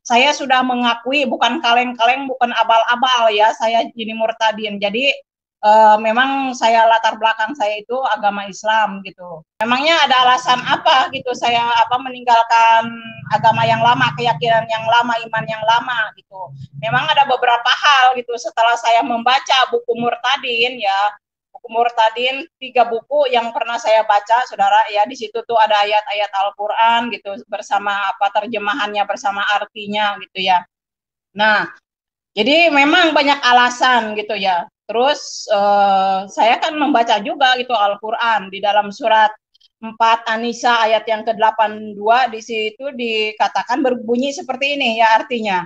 Saya sudah mengakui, bukan kaleng-kaleng, bukan abal-abal ya, saya ini murtadin. Jadi memang saya latar belakang saya itu agama Islam gitu. Memangnya ada alasan apa gitu saya meninggalkan agama yang lama, keyakinan yang lama, iman yang lama gitu. Memang ada beberapa hal gitu setelah saya membaca buku Murtadin ya. Buku Murtadin 3 buku yang pernah saya baca, saudara ya, di situ tuh ada ayat-ayat Al-Qur'an gitu bersama terjemahannya, bersama artinya gitu ya. Nah, jadi memang banyak alasan gitu ya. Terus saya kan membaca juga gitu Al-Qur'an di dalam surat 4 An-Nisa ayat yang ke-82, di situ dikatakan berbunyi seperti ini ya artinya.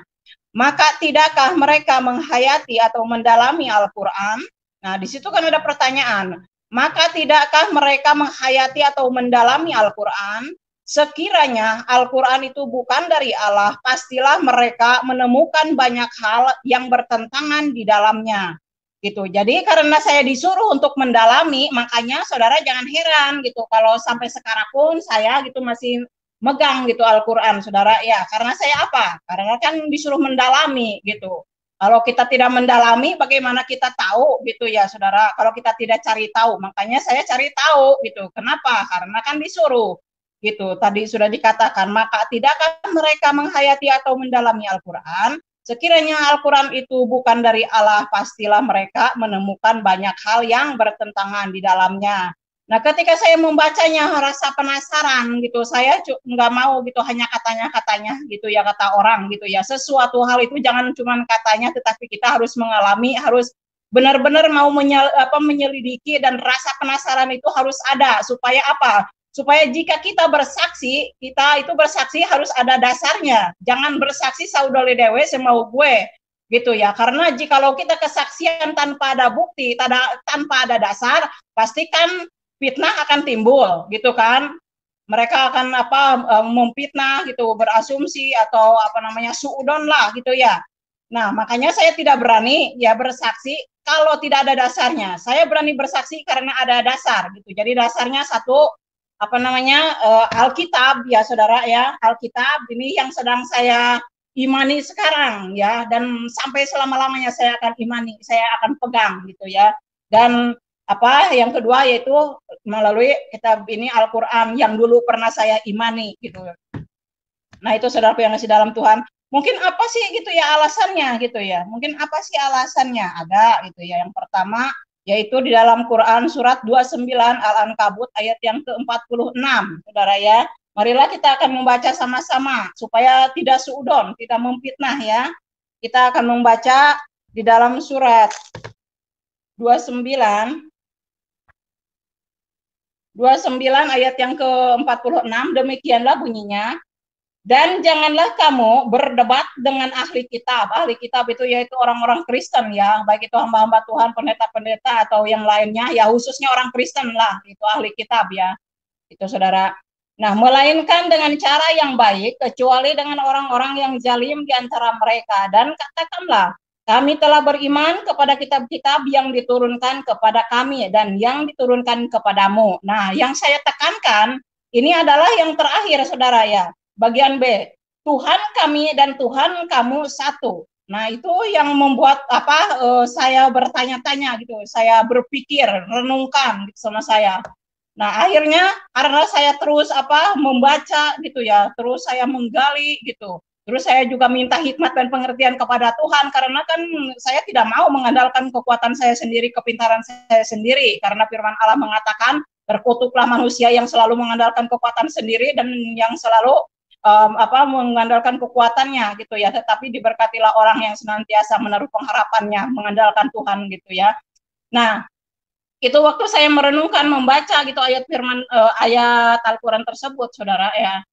Maka tidakkah mereka menghayati atau mendalami Al-Qur'an? Nah, di situ kan ada pertanyaan. Maka tidakkah mereka menghayati atau mendalami Al-Qur'an? Sekiranya Al-Quran itu bukan dari Allah, pastilah mereka menemukan banyak hal yang bertentangan di dalamnya. Gitu. Jadi karena saya disuruh untuk mendalami, makanya saudara jangan heran gitu kalau sampai sekarang pun saya gitu masih megang gitu Al-Quran, saudara ya. Karena saya apa? Karena kan disuruh mendalami gitu. Kalau kita tidak mendalami, bagaimana kita tahu gitu ya, saudara? Kalau kita tidak cari tahu, makanya saya cari tahu gitu. Kenapa? Karena kan disuruh gitu. Tadi sudah dikatakan, maka tidakkah mereka menghayati atau mendalami Al-Quran? Sekiranya Al-Quran itu bukan dari Allah, pastilah mereka menemukan banyak hal yang bertentangan di dalamnya. Nah, ketika saya membacanya rasa penasaran gitu, saya nggak mau gitu hanya katanya gitu ya, kata orang gitu ya. Sesuatu hal itu jangan cuma katanya, tetapi kita harus mengalami, harus benar-benar mau menyelidiki, dan rasa penasaran itu harus ada supaya apa? Supaya jika kita bersaksi, kita itu bersaksi harus ada dasarnya. Jangan bersaksi saudole dewe semau gue gitu ya. Karena jikalau kita kesaksian tanpa ada bukti, tanpa ada dasar, pastikan fitnah akan timbul gitu kan. Mereka akan memfitnah gitu, berasumsi atau suudon lah gitu ya. Nah, makanya saya tidak berani ya bersaksi kalau tidak ada dasarnya. Saya berani bersaksi karena ada dasar gitu. Jadi dasarnya satu, Alkitab ya saudara ya, Alkitab ini yang sedang saya imani sekarang ya, dan sampai selama-lamanya saya akan imani, saya akan pegang gitu ya. Dan yang kedua yaitu melalui kitab ini Al-Qur'an yang dulu pernah saya imani gitu. Nah, itu saudara yang masih dalam Tuhan. Mungkin apa sih gitu ya alasannya gitu ya. Mungkin apa sih alasannya? Ada gitu ya. Yang pertama yaitu di dalam Quran surat 29 Al-Ankabut ayat yang ke-46, saudara ya. Marilah kita akan membaca sama-sama supaya tidak suudon, tidak memfitnah ya. Kita akan membaca di dalam surat 29 ayat yang ke-46, demikianlah bunyinya. Dan janganlah kamu berdebat dengan ahli kitab. Ahli kitab itu yaitu orang-orang Kristen ya, baik itu hamba-hamba Tuhan, pendeta-pendeta atau yang lainnya, ya khususnya orang Kristen lah, itu ahli kitab ya. Itu saudara. Nah, melainkan dengan cara yang baik, kecuali dengan orang-orang yang zalim di antara mereka. Dan katakanlah, kami telah beriman kepada kitab-kitab yang diturunkan kepada kami dan yang diturunkan kepadamu. Nah, yang saya tekankan, ini adalah yang terakhir saudara ya. Bagian B, Tuhan kami dan Tuhan kamu satu. Nah, itu yang membuat saya bertanya-tanya gitu, saya berpikir, renungkan gitu sama saya. Nah, akhirnya karena saya terus membaca gitu ya, terus saya menggali gitu. Terus saya juga minta hikmat dan pengertian kepada Tuhan, karena kan saya tidak mau mengandalkan kekuatan saya sendiri, kepintaran saya sendiri, karena firman Allah mengatakan, terkutuklah manusia yang selalu mengandalkan kekuatan sendiri dan yang selalu mengandalkan kekuatannya gitu ya, tetapi diberkatilah orang yang senantiasa menaruh pengharapannya mengandalkan Tuhan gitu ya. Nah, itu waktu saya merenungkan membaca gitu ayat Al-Qur'an tersebut saudara ya,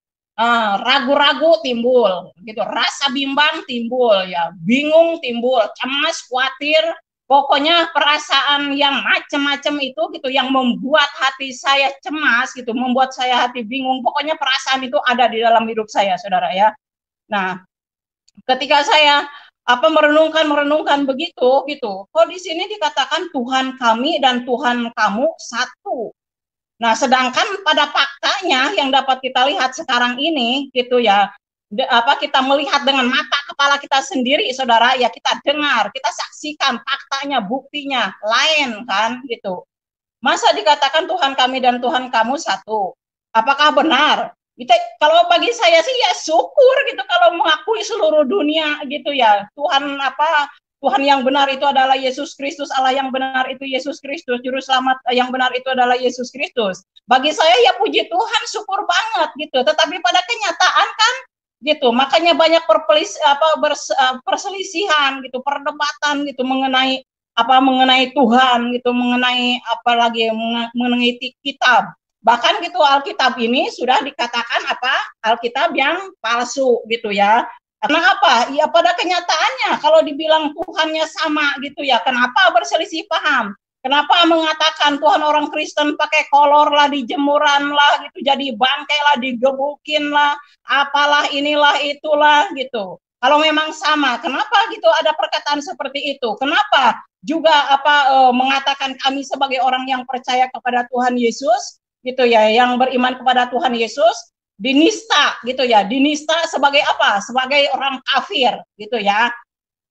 ragu-ragu timbul gitu, rasa bimbang timbul ya, bingung timbul, cemas, khawatir, pokoknya perasaan yang macam-macam itu gitu yang membuat hati saya cemas gitu, membuat saya hati bingung, pokoknya perasaan itu ada di dalam hidup saya saudara ya. Nah, ketika saya merenungkan begitu gitu, kok di sini dikatakan Tuhan kami dan Tuhan kamu satu. Nah, sedangkan pada faktanya yang dapat kita lihat sekarang ini gitu ya, kita melihat dengan mata kepala kita sendiri, saudara, ya kita dengar, kita saksikan faktanya, buktinya, lain kan gitu. Masa dikatakan Tuhan kami dan Tuhan kamu satu? Apakah benar? Kalau bagi saya sih ya syukur gitu kalau mengakui seluruh dunia gitu ya. Tuhan yang benar itu adalah Yesus Kristus, Allah yang benar itu Yesus Kristus, juru selamat yang benar itu adalah Yesus Kristus. Bagi saya ya puji Tuhan, syukur banget gitu. Tetapi pada kenyataan kan gitu, makanya banyak perselisihan gitu, perdebatan gitu mengenai Tuhan gitu, mengenai kitab. Bahkan gitu Alkitab ini sudah dikatakan Alkitab yang palsu gitu ya. Karena apa? Ya pada kenyataannya kalau dibilang Tuhannya sama gitu ya, kenapa berselisih paham? Kenapa mengatakan Tuhan orang Kristen pakai kolor lah, dijemuran lah gitu, jadi bangkai lah, digebukin lah, apalah inilah itulah gitu. Kalau memang sama, kenapa gitu ada perkataan seperti itu? Kenapa juga mengatakan kami sebagai orang yang percaya kepada Tuhan Yesus gitu ya, yang beriman kepada Tuhan Yesus dinista gitu ya, dinista sebagai apa? Sebagai orang kafir gitu ya,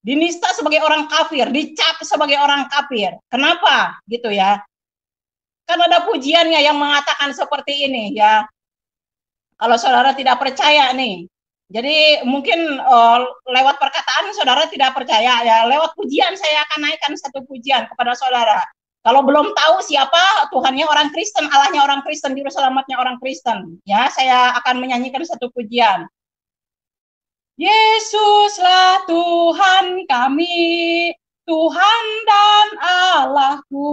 dinista sebagai orang kafir, dicap sebagai orang kafir. Kenapa gitu ya? Kan ada pujiannya yang mengatakan seperti ini ya, kalau saudara tidak percaya nih, jadi mungkin lewat perkataan saudara tidak percaya ya, lewat pujian saya akan naikkan satu pujian kepada saudara. Kalau belum tahu siapa Tuhannya orang Kristen, Allahnya orang Kristen, juru selamatnya orang Kristen, ya saya akan menyanyikan satu pujian. Yesuslah Tuhan kami, Tuhan dan Allahku,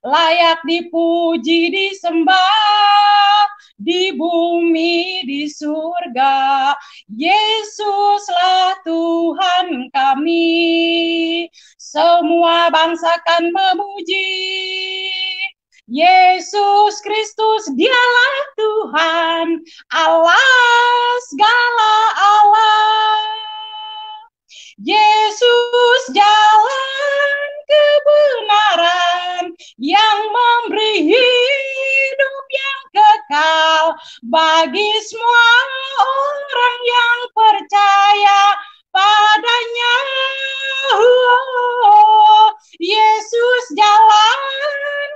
layak dipuji, disembah, di bumi, di surga. Yesuslah Tuhan kami, semua bangsa kan memuji. Yesus Kristus dialah Tuhan, Allah segala Allah. Yesus jalan kebenaran yang memberi hidup yang kekal bagi semua orang yang percaya padanya. Yesus jalan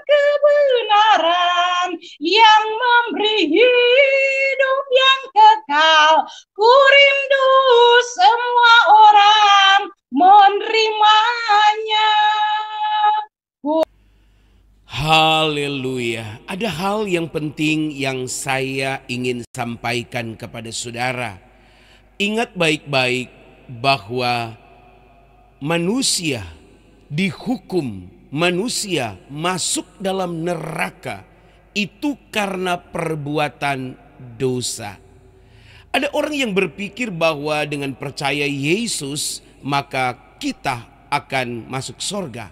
kebenaran yang memberi hidup yang kekal. Ku rindu semua orang menerimanya. Haleluya. Ada hal yang penting yang saya ingin sampaikan kepada saudara. Ingat baik-baik bahwa manusia dihukum, manusia masuk dalam neraka itu karena perbuatan dosa. Ada orang yang berpikir bahwa dengan percaya Yesus maka kita akan masuk surga.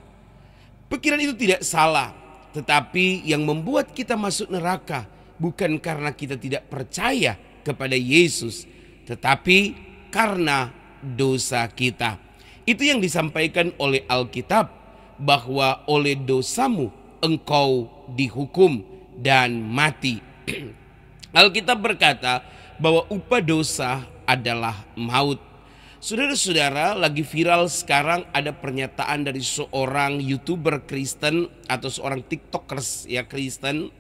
Pikiran itu tidak salah, tetapi yang membuat kita masuk neraka bukan karena kita tidak percaya kepada Yesus, tetapi karena dosa kita. Itu yang disampaikan oleh Alkitab, bahwa oleh dosamu engkau dihukum dan mati. Alkitab berkata bahwa upah dosa adalah maut. Saudara-saudara, lagi viral sekarang ada pernyataan dari seorang YouTuber Kristen atau seorang TikTokers ya Kristen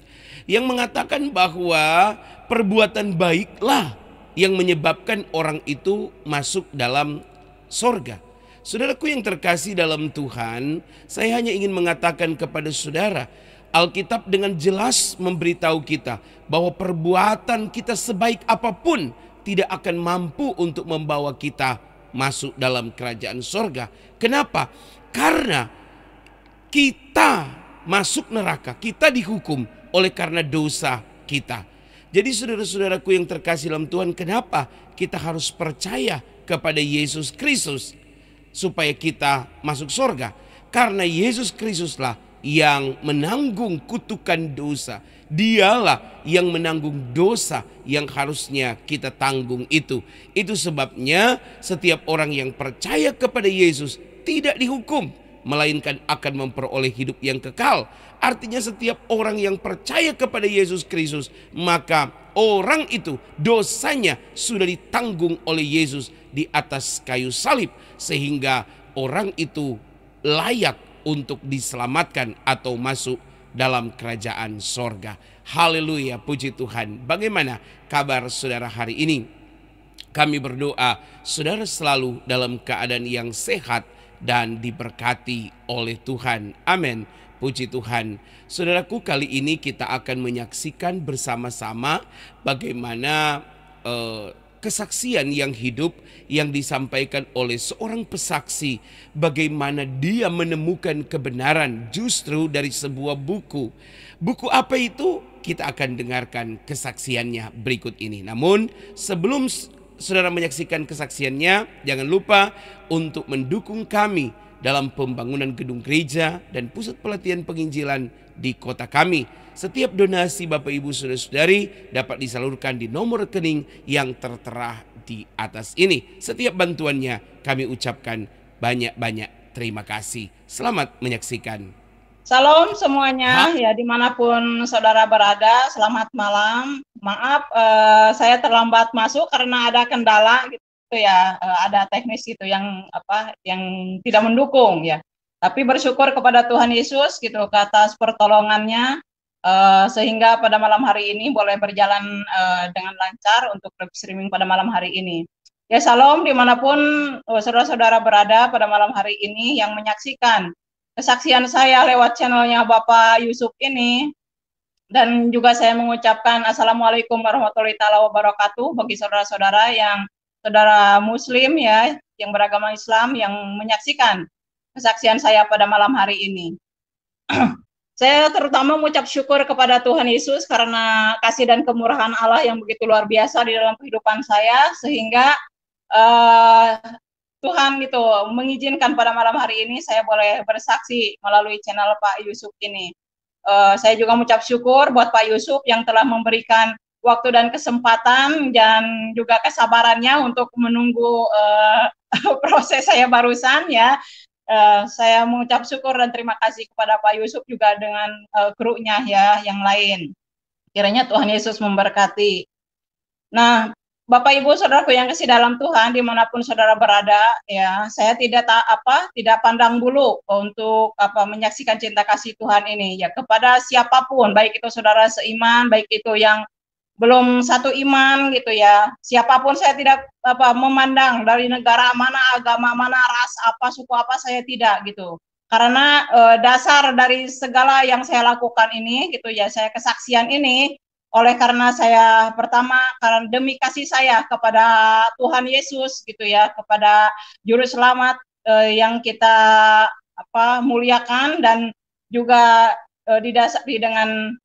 yang mengatakan bahwa perbuatan baiklah yang menyebabkan orang itu masuk dalam surga. Saudaraku yang terkasih dalam Tuhan, saya hanya ingin mengatakan kepada saudara, Alkitab dengan jelas memberitahu kita bahwa perbuatan kita sebaik apapun tidak akan mampu untuk membawa kita masuk dalam kerajaan surga. Kenapa? Karena kita masuk neraka, kita dihukum oleh karena dosa kita. Jadi saudara-saudaraku yang terkasih dalam Tuhan, kenapa kita harus percaya kepada Yesus Kristus supaya kita masuk surga? Karena Yesus Kristuslah yang menanggung kutukan dosa. Dialah yang menanggung dosa yang harusnya kita tanggung itu. Itu sebabnya setiap orang yang percaya kepada Yesus tidak dihukum, melainkan akan memperoleh hidup yang kekal. Artinya setiap orang yang percaya kepada Yesus Kristus maka orang itu dosanya sudah ditanggung oleh Yesus di atas kayu salib, sehingga orang itu layak untuk diselamatkan atau masuk dalam kerajaan sorga. Haleluya, puji Tuhan. Bagaimana kabar saudara hari ini? Kami berdoa saudara selalu dalam keadaan yang sehat dan diberkati oleh Tuhan. Amin. Puji Tuhan. Saudaraku, kali ini kita akan menyaksikan bersama-sama bagaimana kesaksian yang hidup yang disampaikan oleh seorang pesaksi, bagaimana dia menemukan kebenaran justru dari sebuah buku. Buku apa itu? Kita akan dengarkan kesaksiannya berikut ini. Namun sebelum saudara menyaksikan kesaksiannya, jangan lupa untuk mendukung kami dalam pembangunan gedung gereja dan pusat pelatihan penginjilan di kota kami. Setiap donasi Bapak Ibu Saudara-saudari dapat disalurkan di nomor rekening yang tertera di atas ini. Setiap bantuannya kami ucapkan banyak-banyak terima kasih. Selamat menyaksikan. Salam semuanya, ya dimanapun saudara berada, selamat malam. Maaf, saya terlambat masuk karena ada kendala gitu ya, ada teknis gitu yang tidak mendukung ya. Tapi bersyukur kepada Tuhan Yesus gitu atas pertolongannya, sehingga pada malam hari ini boleh berjalan dengan lancar untuk live streaming pada malam hari ini. Ya salam dimanapun saudara-saudara berada pada malam hari ini yang menyaksikan kesaksian saya lewat channelnya Bapak Yusuf ini, dan juga saya mengucapkan Assalamualaikum warahmatullahi wabarakatuh bagi saudara-saudara yang saudara Muslim ya, yang beragama Islam yang menyaksikan kesaksian saya pada malam hari ini. Saya terutama mengucap syukur kepada Tuhan Yesus karena kasih dan kemurahan Allah yang begitu luar biasa di dalam kehidupan saya, sehingga Tuhan gitu mengizinkan pada malam hari ini saya boleh bersaksi melalui channel Pak Yusuf ini. Saya juga mengucap syukur buat Pak Yusuf yang telah memberikan waktu dan kesempatan dan juga kesabarannya untuk menunggu proses saya barusan ya. Saya mengucap syukur dan terima kasih kepada Pak Yusuf juga dengan krunya ya yang lain. Kiranya Tuhan Yesus memberkati. Nah, Bapak Ibu Saudaraku yang kasih dalam Tuhan dimanapun saudara berada ya, saya tidak pandang bulu untuk menyaksikan cinta kasih Tuhan ini ya kepada siapapun, baik itu saudara seiman, baik itu yang belum satu iman gitu ya, siapapun saya tidak memandang dari negara mana, agama mana, ras apa, suku apa, saya tidak gitu. Karena dasar dari segala yang saya lakukan ini gitu ya, saya kesaksian ini oleh karena saya pertama karena demi kasih saya kepada Tuhan Yesus gitu ya, kepada juru selamat yang kita muliakan, dan juga didasari dengan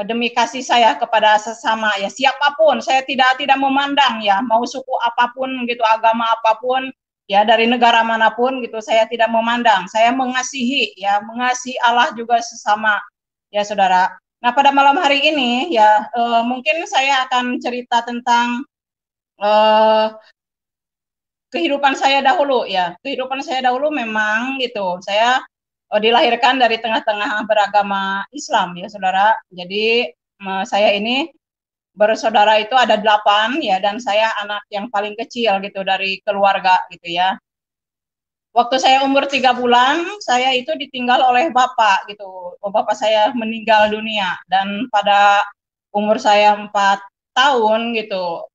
demi kasih saya kepada sesama ya, siapapun saya tidak memandang ya, mau suku apapun gitu, agama apapun ya, dari negara manapun gitu, saya tidak memandang, saya mengasihi ya, mengasihi Allah juga sesama ya saudara. Nah, pada malam hari ini ya mungkin saya akan cerita tentang kehidupan saya dahulu ya. Kehidupan saya dahulu memang gitu, saya dilahirkan dari tengah-tengah beragama Islam ya saudara. Jadi saya ini bersaudara itu ada 8 ya, dan saya anak yang paling kecil gitu dari keluarga gitu ya. Waktu saya umur 3 bulan, saya itu ditinggal oleh bapak gitu. Bapak saya meninggal dunia, dan pada umur saya 4 tahun gitu,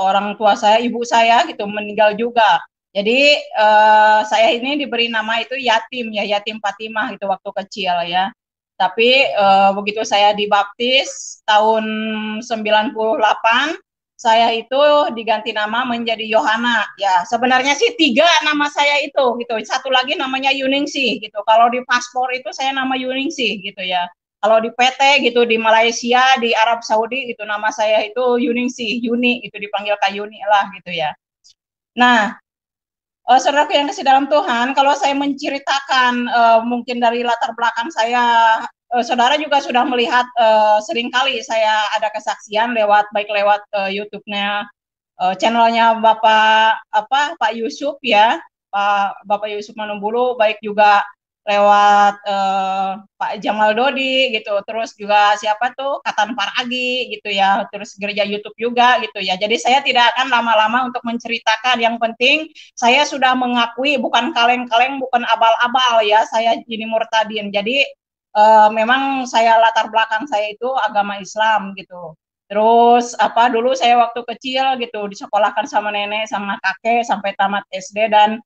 orang tua saya, ibu saya gitu meninggal juga. Jadi saya ini diberi nama itu yatim ya, yatim Fatimah gitu waktu kecil ya. Tapi begitu saya dibaptis tahun 98, saya itu diganti nama menjadi Yohana ya. Sebenarnya sih 3 nama saya itu gitu, satu lagi namanya Yuningsih gitu. Kalau di paspor itu saya nama Yuningsih gitu ya. Kalau di PT gitu, di Malaysia, di Arab Saudi itu nama saya itu Yuningsih, Yuni itu dipanggil Kak Yuni lah gitu ya. Nah, saudaraku yang kasih dalam Tuhan, kalau saya menceritakan mungkin dari latar belakang saya, saudara juga sudah melihat seringkali saya ada kesaksian baik lewat YouTube-nya, channelnya Pak Yusuf ya, Bapak Yusuf Manumbulu, baik juga lewat Pak Jamal Dodi gitu, terus juga siapa tuh Katan Paragi gitu ya, terus gereja YouTube juga gitu ya. Jadi saya tidak akan lama-lama untuk menceritakan. Yang penting saya sudah mengakui, bukan kaleng-kaleng, bukan abal-abal ya, saya Jini Murtadin. Jadi memang saya latar belakang saya itu agama Islam gitu. Terus apa dulu saya waktu kecil gitu disekolahkan sama nenek sama kakek sampai tamat SD, dan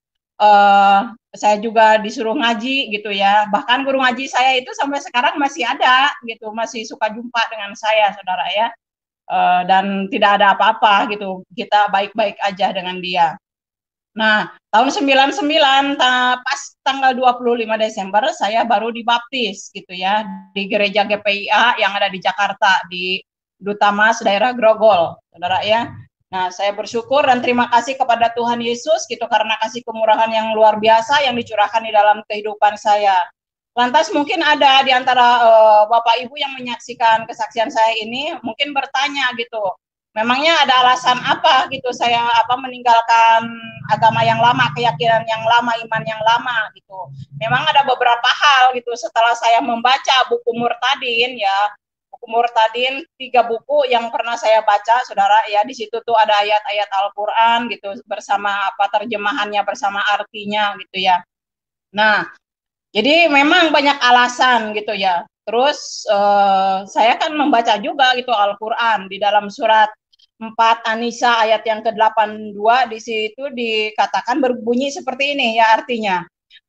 saya juga disuruh ngaji gitu ya. Bahkan guru ngaji saya itu sampai sekarang masih ada gitu, masih suka jumpa dengan saya, saudara ya. Dan tidak ada apa-apa gitu. Kita baik-baik aja dengan dia. Nah, tahun 99 pas tanggal 25 Desember saya baru dibaptis gitu ya di gereja GPIA yang ada di Jakarta di Duta Mas daerah Grogol, saudara ya. Nah, saya bersyukur dan terima kasih kepada Tuhan Yesus gitu karena kasih kemurahan yang luar biasa yang dicurahkan di dalam kehidupan saya. Lantas mungkin ada di antara Bapak Ibu yang menyaksikan kesaksian saya ini mungkin bertanya gitu, memangnya ada alasan apa gitu saya meninggalkan agama yang lama, keyakinan yang lama, iman yang lama gitu. Memang ada beberapa hal gitu setelah saya membaca buku Murtadin ya, Murtadin 3 buku yang pernah saya baca, saudara ya. Di situ tuh ada ayat-ayat Al-Quran gitu bersama terjemahannya, bersama artinya gitu ya. Nah, jadi memang banyak alasan gitu ya. Terus saya kan membaca juga gitu Al-Quran di dalam surat 4 An-Nisa ayat yang ke-82, di situ dikatakan berbunyi seperti ini ya artinya.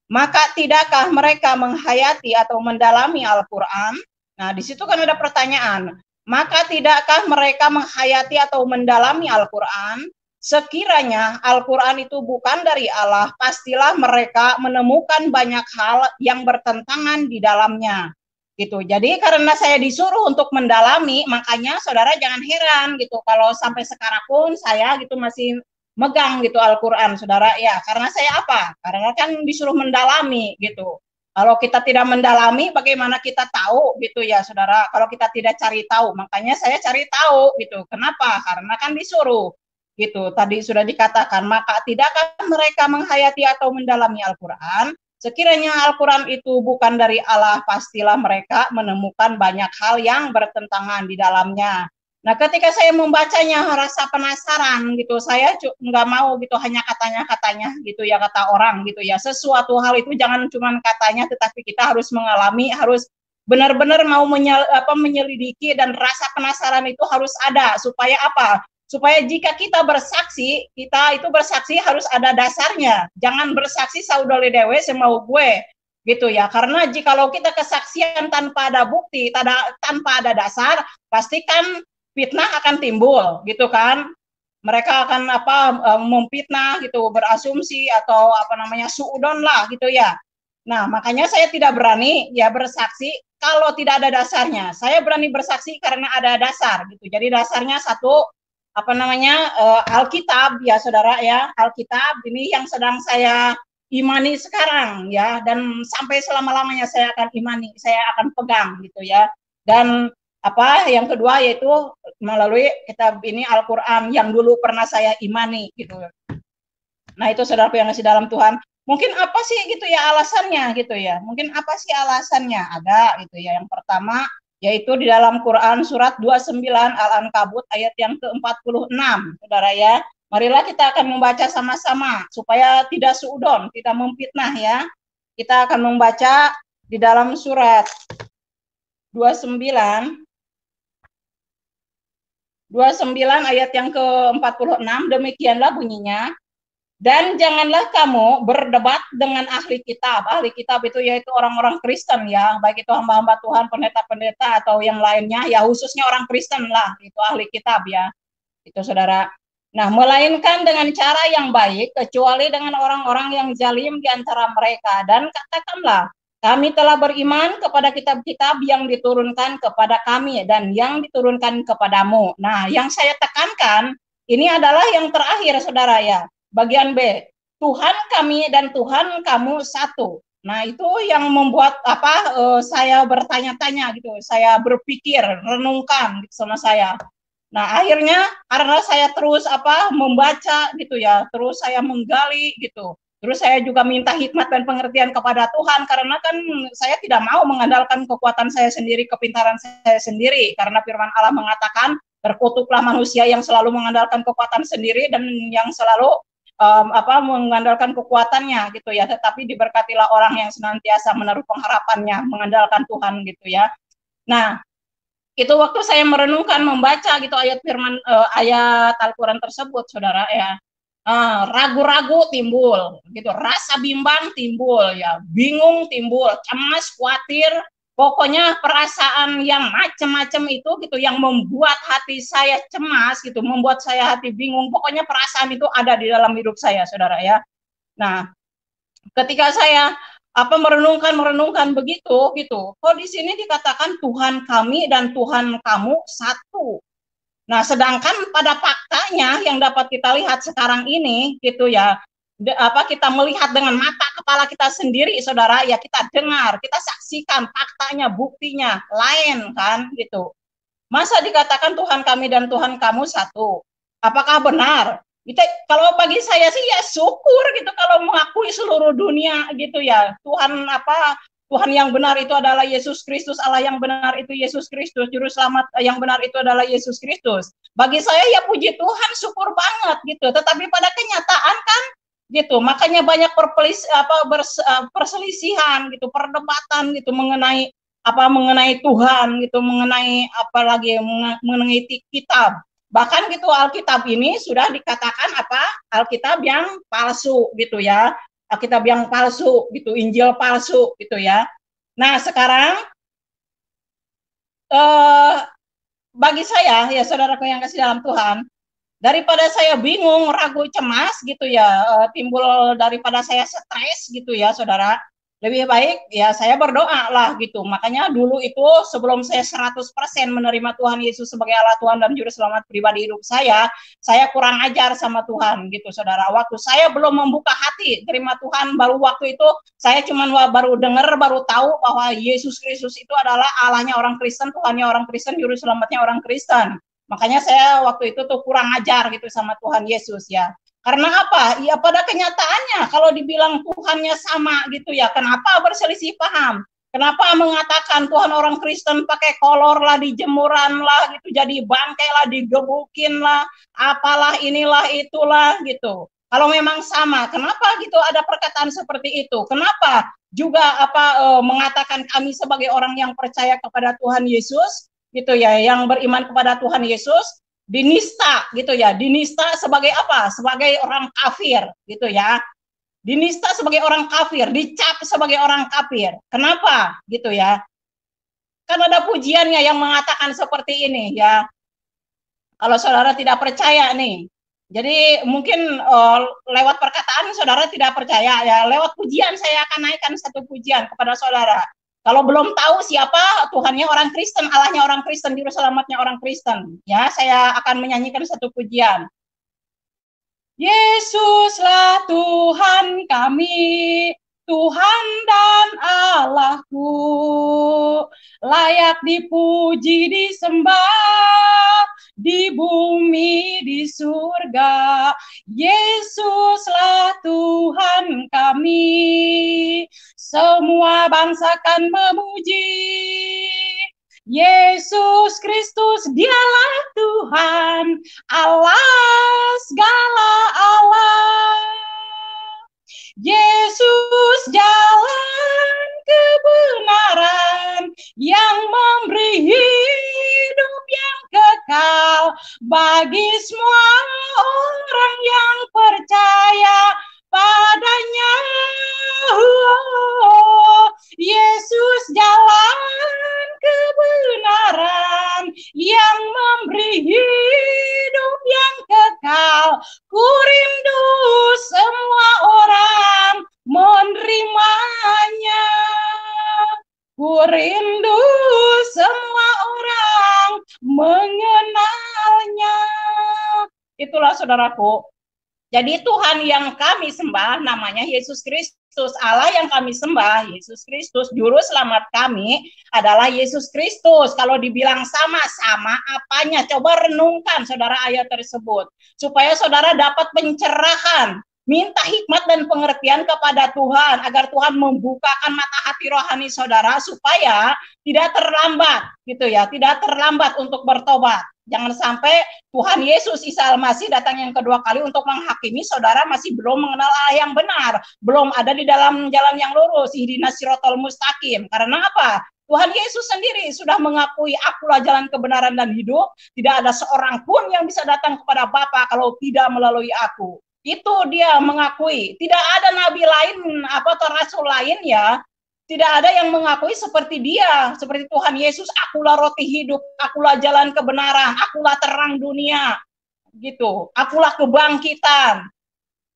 Maka tidakkah mereka menghayati atau mendalami Al-Quran? Nah, di situ kan ada pertanyaan. Maka tidakkah mereka menghayati atau mendalami Al-Quran? Sekiranya Al-Quran itu bukan dari Allah, pastilah mereka menemukan banyak hal yang bertentangan di dalamnya. Gitu. Jadi karena saya disuruh untuk mendalami, makanya saudara jangan heran gitu kalau sampai sekarang pun saya gitu masih megang gitu Al-Quran, saudara ya. Karena saya apa? Karena kan disuruh mendalami gitu. Kalau kita tidak mendalami, bagaimana kita tahu gitu ya, saudara? Kalau kita tidak cari tahu, makanya saya cari tahu gitu. Kenapa? Karena kan disuruh gitu. Tadi sudah dikatakan, maka tidakkah mereka menghayati atau mendalami Al-Quran? Sekiranya Al-Quran itu bukan dari Allah, pastilah mereka menemukan banyak hal yang bertentangan di dalamnya. Nah, ketika saya membacanya rasa penasaran gitu, saya nggak mau gitu hanya katanya gitu ya, kata orang gitu ya. Sesuatu hal itu jangan cuma katanya, tetapi kita harus mengalami, harus benar-benar mau menyelidiki, dan rasa penasaran itu harus ada supaya apa? Supaya jika kita bersaksi, kita itu bersaksi harus ada dasarnya. Jangan bersaksi saudole dewe semau gue gitu ya. Karena jikalau kita kesaksian tanpa ada bukti, tanpa ada dasar, pastikan fitnah akan timbul gitu kan. Mereka akan memfitnah gitu, berasumsi atau suudon lah gitu ya. Nah, makanya saya tidak berani ya bersaksi kalau tidak ada dasarnya. Saya berani bersaksi karena ada dasar gitu. Jadi dasarnya satu Alkitab ya, saudara ya. Alkitab ini yang sedang saya imani sekarang ya, dan sampai selama-lamanya saya akan imani, saya akan pegang gitu ya. Dan yang kedua yaitu melalui kitab ini Al-Quran yang dulu pernah saya imani gitu. Nah, itu saudara yang ngasih dalam Tuhan. Mungkin apa sih gitu ya alasannya gitu ya. Mungkin apa sih alasannya? Ada gitu ya. Yang pertama yaitu di dalam Quran surat 29 Al-Ankabut ayat yang ke-46, saudara ya. Marilah kita akan membaca sama-sama supaya tidak suudon, tidak memfitnah ya. Kita akan membaca di dalam surat 29 ayat yang ke-46, demikianlah bunyinya. Dan janganlah kamu berdebat dengan ahli kitab. Ahli kitab itu yaitu orang-orang Kristen ya, baik itu hamba-hamba Tuhan, pendeta-pendeta atau yang lainnya, ya khususnya orang Kristen lah, itu ahli kitab ya. Itu saudara. Nah, melainkan dengan cara yang baik, kecuali dengan orang-orang yang zalim di antara mereka. Dan katakanlah, kami telah beriman kepada kitab-kitab yang diturunkan kepada kami dan yang diturunkan kepadamu. Nah, yang saya tekankan, ini adalah yang terakhir, saudara ya. Bagian B, Tuhan kami dan Tuhan kamu satu. Nah, itu yang membuat saya bertanya-tanya gitu. Saya berpikir, renungkan gitu sama saya. Nah, akhirnya karena saya terus membaca gitu ya, terus saya menggali gitu. Terus saya juga minta hikmat dan pengertian kepada Tuhan, karena kan saya tidak mau mengandalkan kekuatan saya sendiri, kepintaran saya sendiri, karena firman Allah mengatakan, terkutuklah manusia yang selalu mengandalkan kekuatan sendiri dan yang selalu mengandalkan kekuatannya gitu ya, tetapi diberkatilah orang yang senantiasa menaruh pengharapannya, mengandalkan Tuhan gitu ya. Nah, itu waktu saya merenungkan, membaca gitu ayat firman, ayat Al-Quran tersebut, saudara ya, ragu-ragu timbul gitu, rasa bimbang timbul ya, bingung timbul, cemas, khawatir, pokoknya perasaan yang macam-macam itu gitu yang membuat hati saya cemas gitu, membuat saya hati bingung, pokoknya perasaan itu ada di dalam hidup saya, saudara ya. Nah, ketika saya merenungkan begitu gitu, kok di sini dikatakan Tuhan kami dan Tuhan kamu satu. Nah, sedangkan pada faktanya yang dapat kita lihat sekarang ini gitu ya, kita melihat dengan mata kepala kita sendiri, saudara, ya kita dengar, kita saksikan faktanya, buktinya lain kan gitu. Masa dikatakan Tuhan kami dan Tuhan kamu satu? Apakah benar? Kalau bagi saya sih ya syukur gitu kalau mengakui seluruh dunia gitu ya, Tuhan yang benar itu adalah Yesus Kristus, Allah yang benar itu Yesus Kristus, Juru Selamat yang benar itu adalah Yesus Kristus. Bagi saya ya puji Tuhan, syukur banget gitu. Tetapi pada kenyataan kan gitu, makanya banyak perselisihan gitu, perdebatan gitu mengenai Tuhan gitu, mengenai mengenai kitab. Bahkan gitu Alkitab ini sudah dikatakan Alkitab yang palsu gitu ya. Alkitab yang palsu gitu, Injil palsu gitu ya. Nah, sekarang bagi saya ya saudaraku yang kasih dalam Tuhan, daripada saya bingung, ragu, cemas gitu ya, timbul daripada saya stres gitu ya, saudara, lebih baik ya saya berdoa lah gitu. Makanya dulu itu sebelum saya 100% menerima Tuhan Yesus sebagai Allah Tuhan dan Juru Selamat pribadi hidup saya kurang ajar sama Tuhan gitu, saudara. Waktu saya belum membuka hati terima Tuhan, baru waktu itu saya cuman baru dengar, baru tahu bahwa Yesus Kristus itu adalah Allahnya orang Kristen, Tuhannya orang Kristen, Juru Selamatnya orang Kristen. Makanya saya waktu itu tuh kurang ajar gitu sama Tuhan Yesus ya. Karena apa? Ya pada kenyataannya kalau dibilang Tuhannya sama gitu ya, kenapa berselisih paham? Kenapa mengatakan Tuhan orang Kristen pakai kolor lah, dijemuran lah gitu, jadi bangkai lah, digebukin lah, apalah inilah itulah gitu. Kalau memang sama, kenapa gitu ada perkataan seperti itu? Kenapa juga mengatakan kami sebagai orang yang percaya kepada Tuhan Yesus gitu ya, yang beriman kepada Tuhan Yesus, dinista gitu ya, dinista sebagai apa? Sebagai orang kafir gitu ya, dinista sebagai orang kafir, dicap sebagai orang kafir. Kenapa gitu ya? Kan ada pujiannya yang mengatakan seperti ini ya, kalau saudara tidak percaya nih, jadi mungkin lewat perkataan saudara tidak percaya ya, lewat pujian saya akan naikkan satu pujian kepada saudara. Kalau belum tahu siapa Tuhannya orang Kristen, Allahnya orang Kristen, Juru Selamatnya orang Kristen, ya saya akan menyanyikan satu pujian. Yesuslah Tuhan kami, Tuhan dan Allahku, layak dipuji, disembah, di bumi, di surga. Yesuslah Tuhan kami, semua bangsa kan memuji. Yesus Kristus dialah Tuhan, Allah segala Allah. Yesus jalan kebenaran yang memberi hidup yang kekal bagi semua orang yang percaya padanya. Yesus jalan kebenaran yang memberi hidup yang kekal. Ku rindu semua orang menerimanya. Ku rindu semua orang mengenalnya. Itulah saudaraku. Jadi Tuhan yang kami sembah namanya Yesus Kristus. Allah yang kami sembah Yesus Kristus. Juru selamat kami adalah Yesus Kristus. Kalau dibilang sama-sama apanya? Coba renungkan saudara ayat tersebut. Supaya saudara dapat pencerahan. minta hikmat dan pengertian kepada Tuhan agar Tuhan membukakan mata hati rohani saudara supaya tidak terlambat gitu ya, tidak terlambat untuk bertobat. Jangan sampai Tuhan Yesus Isa Al-Masih datang yang kedua kali untuk menghakimi saudara masih belum mengenal Allah yang benar, belum ada di dalam jalan yang lurus, ihdinas siratal mustaqim. Karena apa? Tuhan Yesus sendiri sudah mengakui, akulah jalan kebenaran dan hidup, tidak ada seorang pun yang bisa datang kepada Bapa kalau tidak melalui aku. Itu dia mengakui. Tidak ada nabi lain atau rasul lain ya, tidak ada yang mengakui seperti dia, seperti Tuhan Yesus, akulah roti hidup, akulah jalan kebenaran, akulah terang dunia, gitu. Akulah kebangkitan,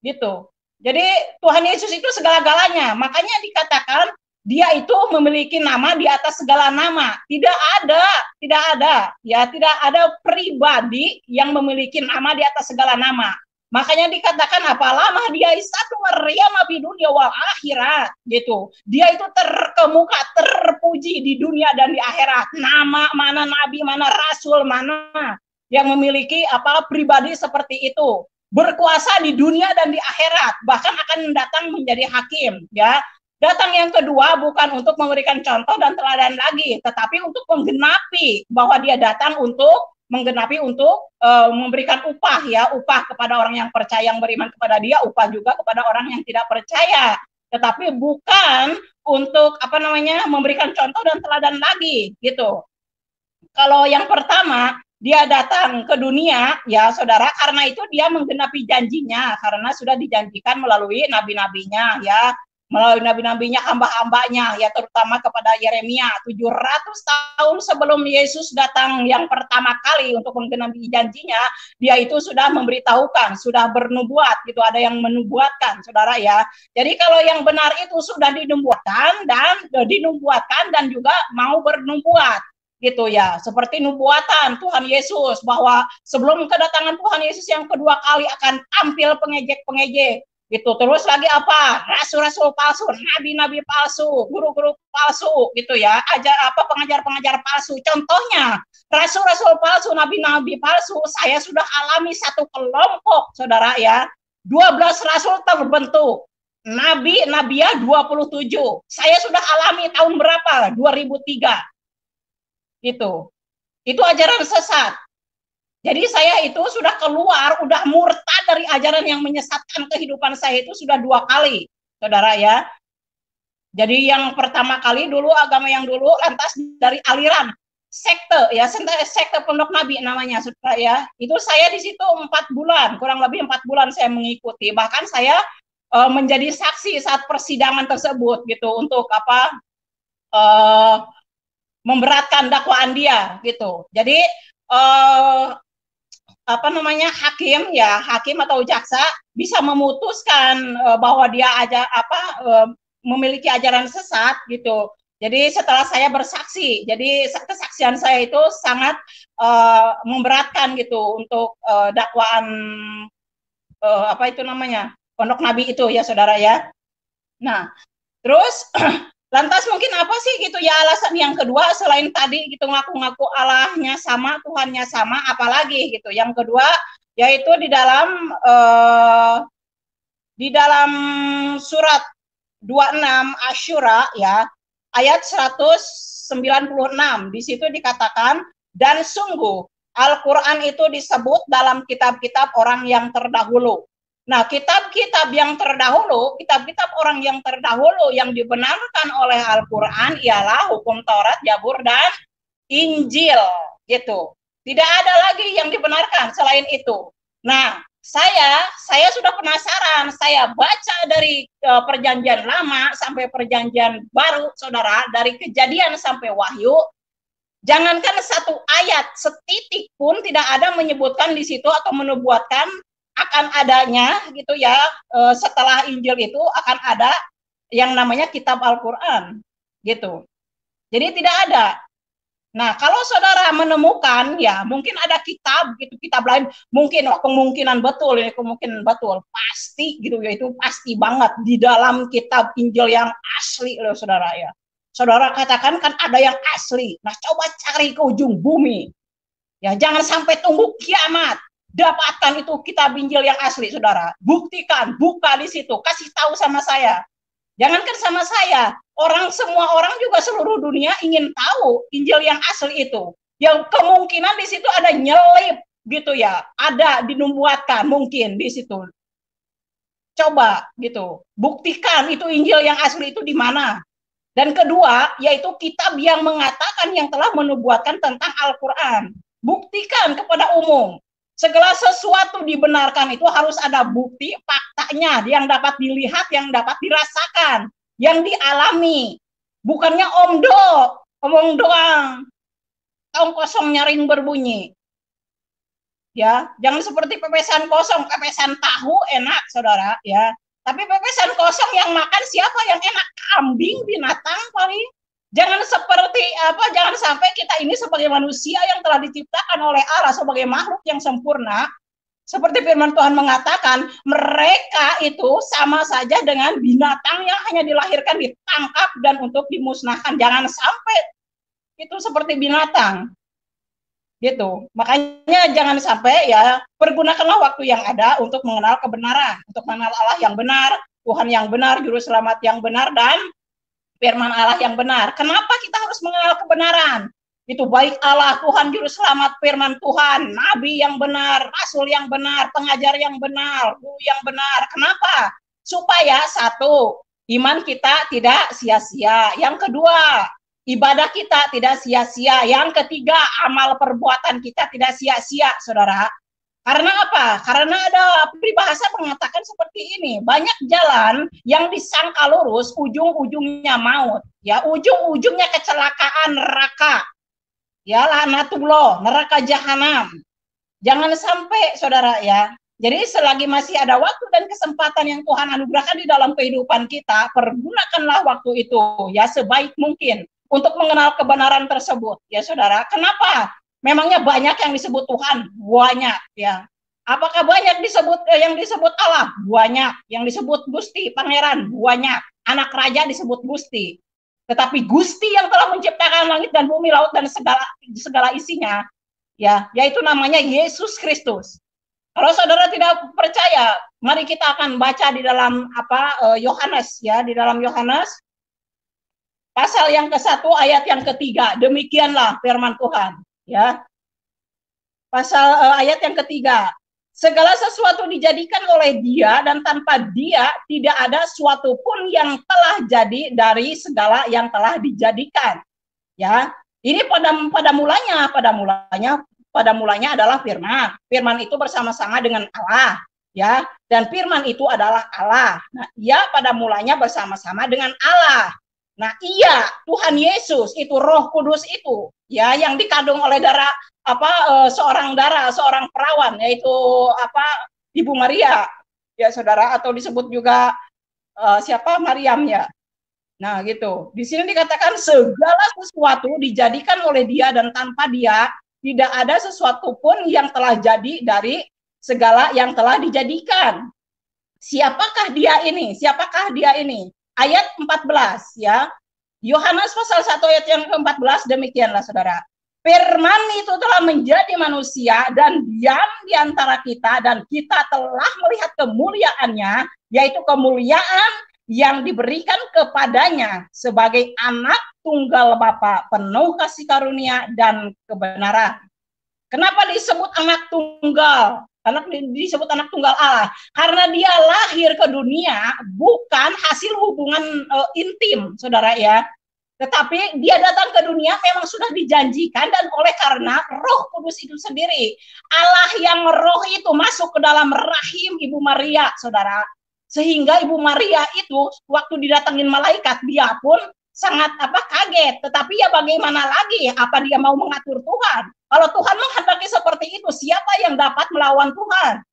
gitu. Jadi Tuhan Yesus itu segala-galanya. Makanya dikatakan dia itu memiliki nama di atas segala nama. Tidak ada, ya, tidak ada pribadi yang memiliki nama di atas segala nama. Makanya dikatakan apalah dia satu Maryam di dunia wal akhirat gitu. Dia itu terkemuka, terpuji di dunia dan di akhirat. Nama mana nabi, mana rasul, mana yang memiliki pribadi seperti itu. Berkuasa di dunia dan di akhirat, bahkan akan datang menjadi hakim, ya. Datang yang kedua bukan untuk memberikan contoh dan teladan lagi, tetapi untuk menggenapi bahwa dia datang untuk memberikan upah, ya, upah kepada orang yang percaya, yang beriman kepada dia, upah juga kepada orang yang tidak percaya, tetapi bukan untuk memberikan contoh dan teladan lagi gitu. Kalau yang pertama dia datang ke dunia, ya saudara, karena itu dia menggenapi janjinya, karena sudah dijanjikan melalui nabi-nabinya, ya, melalui nabi-nabinya, hamba-hambanya, ya, terutama kepada Yeremia 700 tahun sebelum Yesus datang yang pertama kali untuk menggenapi janjinya, dia itu sudah memberitahukan, sudah bernubuat gitu, ada yang menubuatkan, saudara, ya. Jadi kalau yang benar itu sudah dinubuatkan dan juga mau bernubuat gitu, ya, seperti nubuatan Tuhan Yesus bahwa sebelum kedatangan Tuhan Yesus yang kedua kali akan tampil pengejek-pengejek gitu. Terus lagi rasul-rasul palsu, nabi-nabi palsu, guru-guru palsu gitu, ya, pengajar-pengajar palsu. Contohnya rasul-rasul palsu, nabi-nabi palsu, saya sudah alami satu kelompok, saudara, ya. 12 rasul terbentuk, nabi-nabiya 27. Saya sudah alami tahun berapa? 2003 gitu. Itu ajaran sesat. Jadi saya itu sudah keluar, udah murtad dari ajaran yang menyesatkan kehidupan saya itu sudah 2 kali, saudara, ya. Jadi yang pertama kali dulu agama yang dulu, lantas dari aliran sekte, ya, sekte Pondok Nabi namanya, saudara, ya. Itu saya di situ 4 bulan, kurang lebih 4 bulan saya mengikuti. Bahkan saya menjadi saksi saat persidangan tersebut gitu, untuk memberatkan dakwaan dia gitu. Jadi hakim atau jaksa bisa memutuskan bahwa dia memiliki ajaran sesat gitu. Jadi setelah saya bersaksi, jadi kesaksian saya itu sangat memberatkan gitu untuk dakwaan Pondok Nabi itu, ya, saudara, ya. Nah, terus lantas mungkin apa sih gitu, ya, alasan yang kedua selain tadi gitu ngaku-ngaku Allahnya sama, Tuhannya sama, apalagi gitu. Yang kedua yaitu di dalam surat 26 Asyura, ya, ayat 196, di situ dikatakan, dan sungguh Al-Quran itu disebut dalam kitab-kitab orang yang terdahulu. Nah, kitab-kitab yang terdahulu, kitab-kitab orang yang terdahulu yang dibenarkan oleh Al-Quran ialah hukum Taurat, Zabur, dan Injil, gitu. Tidak ada lagi yang dibenarkan selain itu. Nah, saya sudah penasaran, saya baca dari perjanjian lama sampai perjanjian baru, saudara, dari Kejadian sampai Wahyu, jangankan satu ayat, setitik pun tidak ada menyebutkan di situ atau menubuatkan akan adanya gitu, ya, setelah Injil itu akan ada yang namanya kitab Al-Quran gitu. Jadi tidak ada. Nah, kalau saudara menemukan, ya, mungkin ada kitab gitu, kitab lain, mungkin kemungkinan betul, ini kemungkinan betul, pasti gitu, ya, itu pasti banget di dalam kitab Injil yang asli loh, saudara, ya. Saudara katakan kan ada yang asli. Nah, coba cari ke ujung bumi. Ya, jangan sampai tunggu kiamat. Dapatkan itu kitab Injil yang asli, saudara. Buktikan, buka di situ, kasih tahu sama saya. Jangankan sama saya, semua orang juga seluruh dunia ingin tahu Injil yang asli itu. Yang kemungkinan di situ ada nyelip gitu ya, ada dinubuatkan mungkin di situ. Coba gitu, buktikan itu Injil yang asli itu di mana. Dan kedua, yaitu kitab yang mengatakan yang telah menubuatkan tentang Al-Quran. Buktikan kepada umum. Segala sesuatu dibenarkan itu harus ada bukti, faktanya yang dapat dilihat, yang dapat dirasakan, yang dialami. Bukannya omong doang, tong kosong nyaring berbunyi. Ya, jangan seperti pepesan kosong, pepesan tahu enak, saudara, ya. Tapi pepesan kosong yang makan siapa yang enak? Kambing, binatang paling. Jangan sampai kita ini sebagai manusia yang telah diciptakan oleh Allah sebagai makhluk yang sempurna, seperti firman Tuhan mengatakan, mereka itu sama saja dengan binatang yang hanya dilahirkan, ditangkap dan untuk dimusnahkan. Jangan sampai itu seperti binatang. Gitu. Makanya jangan sampai ya, pergunakanlah waktu yang ada untuk mengenal kebenaran, untuk mengenal Allah yang benar, Tuhan yang benar, juru selamat yang benar, dan firman Allah yang benar. Kenapa kita harus mengenal kebenaran? Itu baik Allah, Tuhan, juru selamat, firman Tuhan, nabi yang benar, rasul yang benar, pengajar yang benar, guru yang benar. Kenapa? Supaya satu, iman kita tidak sia-sia. Yang kedua, ibadah kita tidak sia-sia. Yang ketiga, amal perbuatan kita tidak sia-sia, saudara. Karena apa? Karena ada peribahasa mengatakan seperti ini. Banyak jalan yang disangka lurus, ujung-ujungnya maut. Ya, ujung-ujungnya kecelakaan neraka. Ya, laknatullah, neraka jahanam. Jangan sampai, saudara, ya. Jadi selagi masih ada waktu dan kesempatan yang Tuhan anugerahkan di dalam kehidupan kita, pergunakanlah waktu itu ya sebaik mungkin untuk mengenal kebenaran tersebut, ya saudara. Kenapa? Memangnya banyak yang disebut Tuhan? Banyak, ya. Apakah banyak yang disebut Allah? Banyak. Yang disebut Gusti, Pangeran? Banyak. Anak raja disebut Gusti. Tetapi Gusti yang telah menciptakan langit dan bumi, laut dan segala isinya, ya, yaitu namanya Yesus Kristus. Kalau saudara tidak percaya, mari kita akan baca di dalam Yohanes, ya, di dalam Yohanes pasal yang ke-1 ayat yang ke-3. Demikianlah firman Tuhan, ya. Ayat yang ke-3. Segala sesuatu dijadikan oleh Dia, dan tanpa Dia tidak ada suatu pun yang telah jadi dari segala yang telah dijadikan. Ya, ini pada mulanya adalah firman. Firman itu bersama-sama dengan Allah, ya. Dan firman itu adalah Allah. Nah, Ia pada mulanya bersama-sama dengan Allah. Nah, Ia, Tuhan Yesus, itu Roh Kudus itu, ya, yang dikandung oleh seorang perawan, yaitu Ibu Maria, ya saudara, atau disebut juga Maryam, ya. Nah, gitu. Di sini dikatakan segala sesuatu dijadikan oleh Dia, dan tanpa Dia tidak ada sesuatu pun yang telah jadi dari segala yang telah dijadikan. Siapakah Dia ini? Siapakah Dia ini? Ayat 14, ya. Yohanes pasal 1 ayat yang ke-14, demikianlah saudara. Firman itu telah menjadi manusia dan diam di antara kita, dan kita telah melihat kemuliaannya, yaitu kemuliaan yang diberikan kepadanya sebagai anak tunggal Bapa, penuh kasih karunia dan kebenaran. Kenapa disebut anak tunggal? Karena disebut anak tunggal Allah, karena Dia lahir ke dunia bukan hasil hubungan intim, saudara, ya. Tetapi Dia datang ke dunia memang sudah dijanjikan, dan oleh karena Roh Kudus itu sendiri, Allah yang Roh itu masuk ke dalam rahim Ibu Maria, saudara. Sehingga Ibu Maria itu waktu didatangin malaikat, dia pun sangat kaget. Tetapi ya bagaimana lagi? Apa dia mau mengatur Tuhan? Kalau Tuhan menghendaki seperti itu, siapa yang dapat melawan Tuhan?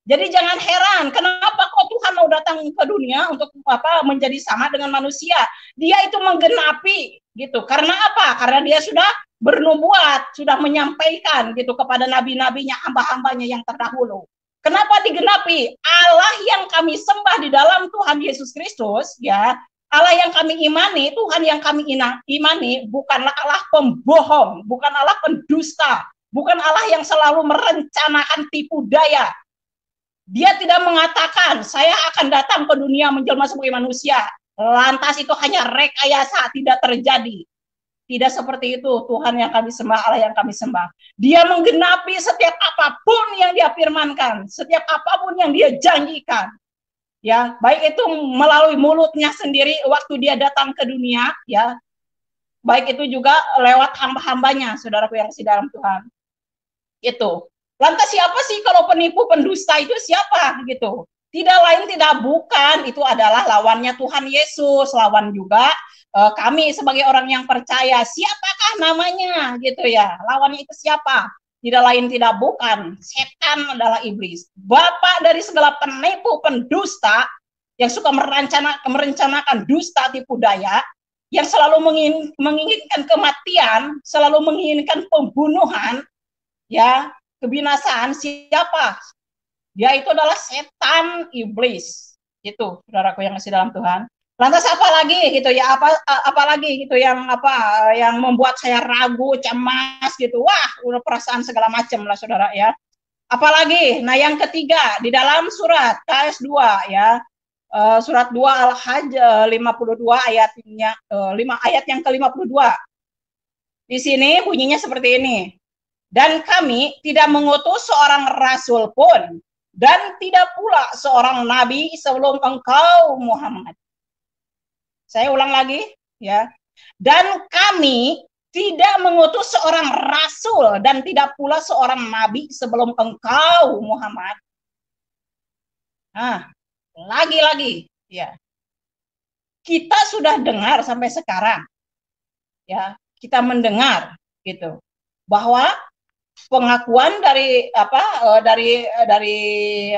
Jadi jangan heran, kenapa kok Tuhan mau datang ke dunia untuk menjadi sama dengan manusia? Dia itu menggenapi gitu. Karena apa? Karena Dia sudah bernubuat, sudah menyampaikan gitu kepada nabi-nabinya, hamba-hambanya yang terdahulu. Kenapa digenapi? Allah yang kami sembah di dalam Tuhan Yesus Kristus, ya, Allah yang kami imani, Tuhan yang kami imani, bukanlah Allah pembohong, bukan Allah pendusta, bukan Allah yang selalu merencanakan tipu daya. Dia tidak mengatakan, saya akan datang ke dunia menjelma sebagai manusia. Lantas itu hanya rekayasa, tidak terjadi. Tidak seperti itu Tuhan yang kami sembah, Allah yang kami sembah. Dia menggenapi setiap apapun yang dia firmankan, setiap apapun yang dia janjikan. Ya, baik itu melalui mulutnya sendiri waktu dia datang ke dunia, ya. Baik itu juga lewat hamba-hambanya, saudaraku yang kasih dalam Tuhan. Itu. Lantas siapa sih kalau penipu pendusta itu siapa gitu? Tidak lain tidak bukan, itu adalah lawannya Tuhan Yesus, lawan juga kami sebagai orang yang percaya. Siapakah namanya gitu ya? Lawannya itu siapa? Tidak lain tidak bukan, setan adalah iblis. Bapak dari segala penipu pendusta yang suka merencanakan dusta tipu daya, yang selalu menginginkan kematian, selalu menginginkan pembunuhan, ya, kebinasaan. Siapa? Dia itu adalah setan iblis. Itu, saudaraku yang kasih dalam Tuhan. Lantas apa lagi gitu ya? Apa lagi gitu yang membuat saya ragu, cemas gitu. Wah, udah perasaan segala macam lah saudara ya. Apalagi? Nah, yang ketiga di dalam surat KS2 ya. Surat 2 Al-Hajj 52 ayatnya 5 ayat yang ke-52. Di sini bunyinya seperti ini. Dan kami tidak mengutus seorang rasul pun dan tidak pula seorang nabi sebelum engkau Muhammad. Saya ulang lagi ya. Dan kami tidak mengutus seorang rasul dan tidak pula seorang nabi sebelum engkau Muhammad. Nah, lagi-lagi ya. Kita sudah dengar sampai sekarang ya, kita mendengar gitu bahwa pengakuan dari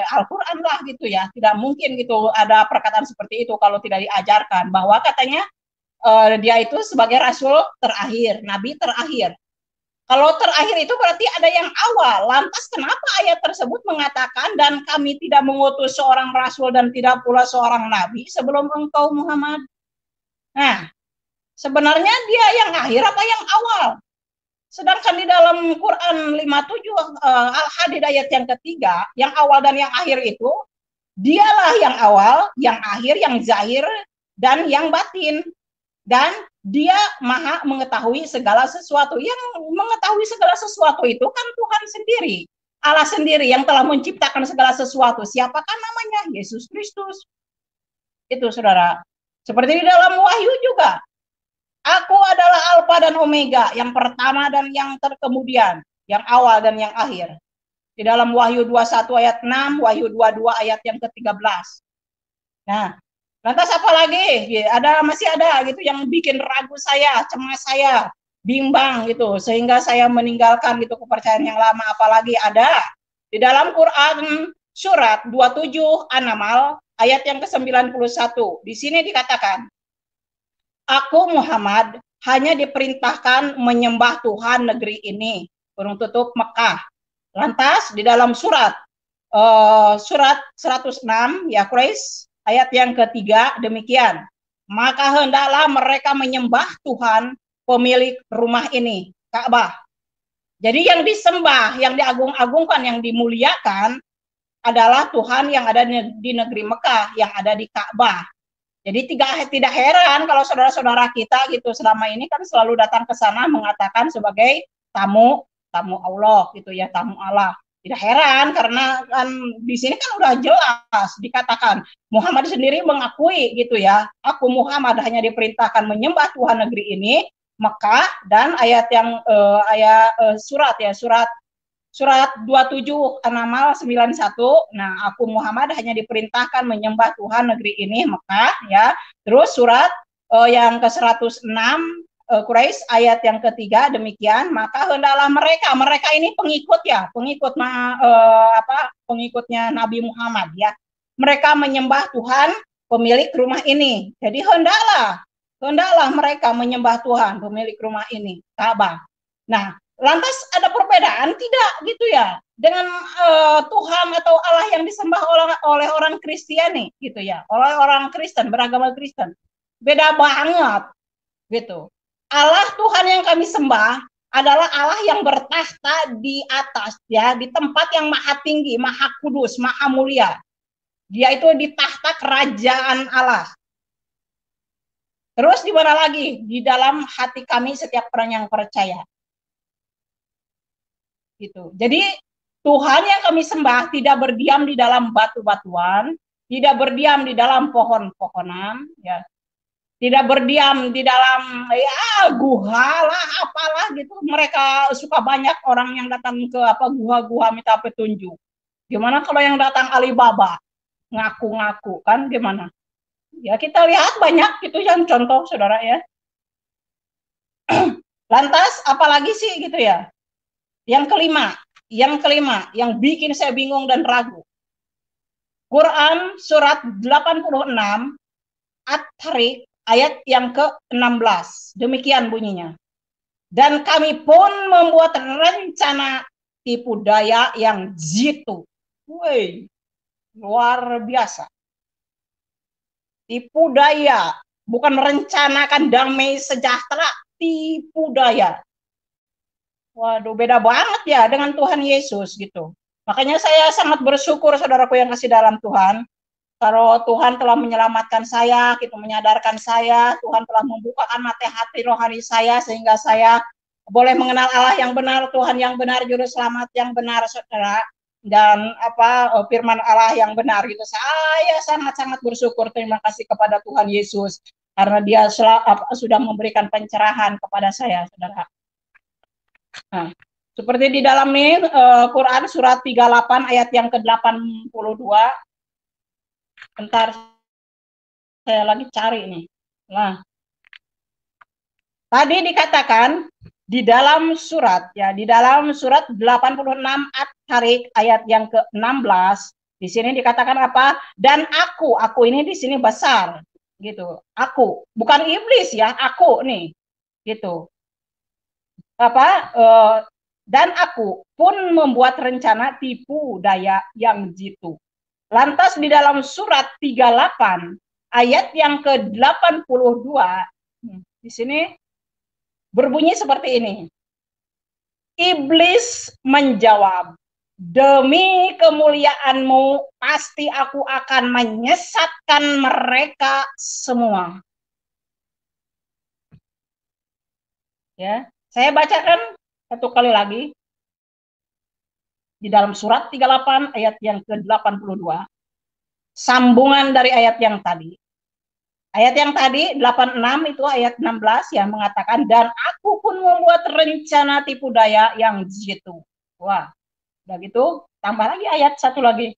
Al-Qur'an lah gitu ya. Tidak mungkin gitu ada perkataan seperti itu kalau tidak diajarkan bahwa katanya dia itu sebagai rasul terakhir, nabi terakhir. Kalau terakhir itu berarti ada yang awal. Lantas kenapa ayat tersebut mengatakan dan kami tidak mengutus seorang rasul dan tidak pula seorang nabi sebelum engkau Muhammad? Nah, sebenarnya dia yang akhir apa yang awal? Sedangkan di dalam Quran 57 Al-Hadid ayat yang ketiga, yang awal dan yang akhir itu, dialah yang awal, yang akhir, yang zahir, dan yang batin. Dan dia maha mengetahui segala sesuatu. Yang mengetahui segala sesuatu itu kan Tuhan sendiri. Allah sendiri yang telah menciptakan segala sesuatu. Siapakah namanya? Yesus Kristus. Itu saudara. Seperti di dalam Wahyu juga. Aku adalah Alfa dan Omega, yang pertama dan yang terkemudian, yang awal dan yang akhir. Di dalam Wahyu 21 ayat 6, Wahyu 22 ayat yang ke-13. Nah, lantas apa lagi? Masih ada gitu yang bikin ragu saya, cemas saya, bimbang gitu, sehingga saya meninggalkan gitu kepercayaan yang lama. Apalagi ada di dalam Quran surat 27 An-Naml ayat yang ke-91. Di sini dikatakan, aku Muhammad hanya diperintahkan menyembah Tuhan negeri ini, kurung tutup Mekah. Lantas di dalam surat 106 ya Quraisy ayat yang ketiga demikian. Maka hendaklah mereka menyembah Tuhan pemilik rumah ini, Ka'bah. Jadi yang disembah, yang diagung-agungkan, yang dimuliakan adalah Tuhan yang ada di negeri Mekah, yang ada di Ka'bah. Jadi tidak heran kalau saudara-saudara kita gitu selama ini kan selalu datang ke sana mengatakan sebagai tamu Allah gitu ya, tamu Allah. Tidak heran karena kan di sini kan udah jelas dikatakan Muhammad sendiri mengakui gitu ya, aku Muhammad hanya diperintahkan menyembah Tuhan negeri ini, Mekah, dan ayat yang Surat 27 An-Naml 91. Nah, aku Muhammad hanya diperintahkan menyembah Tuhan negeri ini Mekah ya. Terus surat yang ke-106 Quraisy ayat yang ketiga demikian, maka hendaklah mereka ini pengikutnya Nabi Muhammad ya. Mereka menyembah Tuhan pemilik rumah ini. Jadi hendaklah mereka menyembah Tuhan pemilik rumah ini, Ka'bah. Nah, lantas ada perbedaan tidak gitu ya dengan Tuhan atau Allah yang disembah oleh orang Kristiani gitu ya, oleh orang Kristen beragama Kristen. Beda banget gitu. Allah Tuhan yang kami sembah adalah Allah yang bertahta di atas, ya, di tempat yang maha tinggi, maha kudus, maha mulia. Dia itu di tahta kerajaan Allah. Terus di mana lagi? Di dalam hati kami setiap orang yang percaya. Gitu. Jadi Tuhan yang kami sembah tidak berdiam di dalam batu-batuan, tidak berdiam di dalam pohon-pohonan, ya. Tidak berdiam di dalam ya guha lah apalah gitu. Mereka suka banyak orang yang datang ke guha-guha minta petunjuk. Gimana kalau yang datang Alibaba ngaku-ngaku kan gimana? Ya kita lihat banyak gitu yang contoh saudara ya. Lantas apalagi sih gitu ya? Yang kelima yang bikin saya bingung dan ragu. Quran surat 86 At-Tariq ayat yang ke-16. Demikian bunyinya. Dan kami pun membuat rencana tipu daya yang jitu. Woi, luar biasa. Tipu daya, bukan merencanakan damai sejahtera, tipu daya. Waduh, beda banget ya dengan Tuhan Yesus gitu. Makanya saya sangat bersyukur saudaraku yang kasih dalam Tuhan. Kalau Tuhan telah menyelamatkan saya, gitu, menyadarkan saya, Tuhan telah membukakan mata hati rohani saya sehingga saya boleh mengenal Allah yang benar, Tuhan yang benar, juru selamat yang benar, saudara, dan firman Allah yang benar gitu. Saya sangat-sangat bersyukur, terima kasih kepada Tuhan Yesus karena Dia sudah memberikan pencerahan kepada saya, saudara. Nah, seperti di dalam ini Quran surat 38 ayat yang ke-82. Bentar, saya lagi cari nih. Nah, tadi dikatakan di dalam surat 86 At-Tariq ayat yang ke-16, di sini dikatakan apa? Dan aku ini di sini besar, gitu. Aku, bukan iblis ya, aku nih, gitu. Dan aku pun membuat rencana tipu daya yang jitu. Lantas di dalam surat 38 ayat yang ke-82 di sini berbunyi seperti ini. Iblis menjawab, demi kemuliaanmu pasti aku akan menyesatkan mereka semua. Ya, saya bacakan satu kali lagi. Di dalam surat 38 ayat yang ke-82, sambungan dari ayat yang tadi. Ayat yang tadi 86 itu ayat 16 yang mengatakan dan aku pun membuat rencana tipu daya yang jitu. Wah, udah gitu tambah lagi ayat satu lagi.